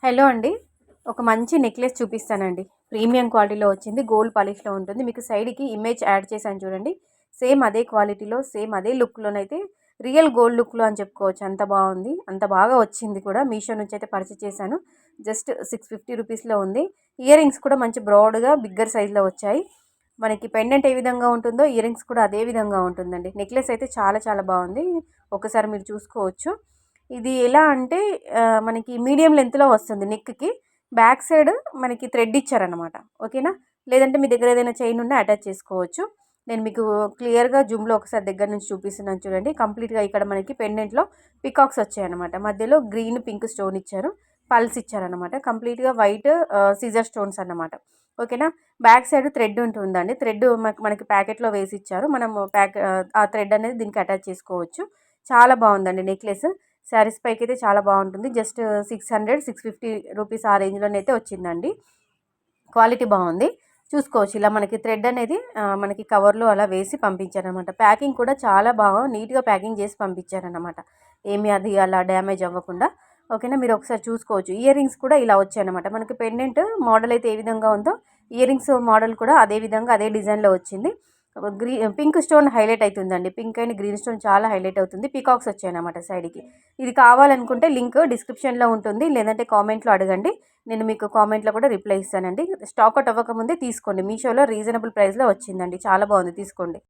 Hello అండి. ఒక మంచి నెక్లెస్ చూపిస్తానండి. ప్రీమియం క్వాలిటీలో వచ్చింది. గోల్డ్ పాలిష్‌లో ఉంటుంది. మీకు సైడ్‌కి ఇమేజ్ యాడ్ చేశాను చూడండి. సేమ్ అదే క్వాలిటీలో, సేమ్ అదే లుక్‌లోనైతే రియల్ గోల్డ్ లుక్‌లో అని చెప్పుకోవచ్చు. అంత బాగుంది. అంత బాగా వచ్చింది కూడా. మీషో నుంచి అయితే పర్చేస్ చేశాను. జస్ట్ 650 రూపీస్‌లో ఉంది. ఇయర్ రింగ్స్ కూడా మంచి బ్రాడ్‌గా బిగ్గర్ సైజ్‌లో వచ్చాయి. మనకి పెండెంట్ ఏ విధంగా ఉంటుందో ఇయర్ రింగ్స్ కూడా అదే విధంగా ఉంటుందండి. నెక్లెస్ అయితే చాలా చాలా బాగుంది. ఒకసారి మీరు చూసుకోవచ్చు. ఇది ఎలా అంటే మనకి మీడియం లెంత్‌లో వస్తుంది నెక్‌కి. బ్యాక్ సైడ్ మనకి థ్రెడ్ ఇచ్చారనమాట. ఓకేనా? లేదంటే మీ దగ్గర ఏదైనా చైన్ ఉన్నా అటాచ్ చేసుకోవచ్చు. నేను మీకు క్లియర్‌గా జూమ్‌లో ఒకసారి దగ్గర నుంచి చూపిస్తున్నాను చూడండి. కంప్లీట్‌గా ఇక్కడ మనకి పెండెంట్‌లో పికాక్స్ వచ్చాయన్నమాట. మధ్యలో గ్రీన్, పింక్ స్టోన్ ఇచ్చారు. పల్స్ ఇచ్చారనమాట. కంప్లీట్‌గా వైట్ సీజర్ స్టోన్స్ అన్నమాట. ఓకేనా? బ్యాక్ సైడ్ థ్రెడ్ ఉంటుందండి. థ్రెడ్ మనకి ప్యాకెట్‌లో వేసి ఇచ్చారు. మనము ఆ థ్రెడ్ అనేది దీనికి అటాచ్ చేసుకోవచ్చు. చాలా బాగుందండి నెక్లెస్. శారీస్ పైకైతే చాలా బాగుంటుంది. జస్ట్ 600, 650 రూపీస్ ఆ రేంజ్‌లోనైతే వచ్చిందండి. క్వాలిటీ బాగుంది. చూసుకోవచ్చు. ఇలా మనకి థ్రెడ్ అనేది మనకి కవర్‌లో అలా వేసి పంపించారనమాట. ప్యాకింగ్ కూడా చాలా బాగా నీట్‌గా ప్యాకింగ్ చేసి పంపించారనమాట. ఏమి అది అలా డ్యామేజ్ అవ్వకుండా. ఓకేనా? మీరు ఒకసారి చూసుకోవచ్చు. ఇయర్ రింగ్స్ కూడా ఇలా వచ్చాయన్నమాట. మనకి పెండెంట్ మోడల్ అయితే ఏ విధంగా ఉందో ఇయర్ రింగ్స్ మోడల్ కూడా అదే విధంగా అదే డిజైన్‌లో వచ్చింది. పింక్ స్టోన్ హైలైట్ అవుతుందండి. పింక్ అండ్ గ్రీన్ స్టోన్ చాలా హైలైట్ అవుతుంది. పీకాక్స్ వచ్చాయన్నమాట సైడ్‌కి. ఇది కావాలనుకుంటే లింక్ డిస్క్రిప్షన్‌లో ఉంటుంది. లేదంటే కామెంట్‌లో అడగండి. నేను మీకు కామెంట్‌లో కూడా రిప్లై ఇస్తానండి. స్టాక్ అవుట్ అవ్వకముందే తీసుకోండి. మీషోలో రీజనబుల్ ప్రైస్‌లో వచ్చిందండి. చాలా బాగుంది. తీసుకోండి.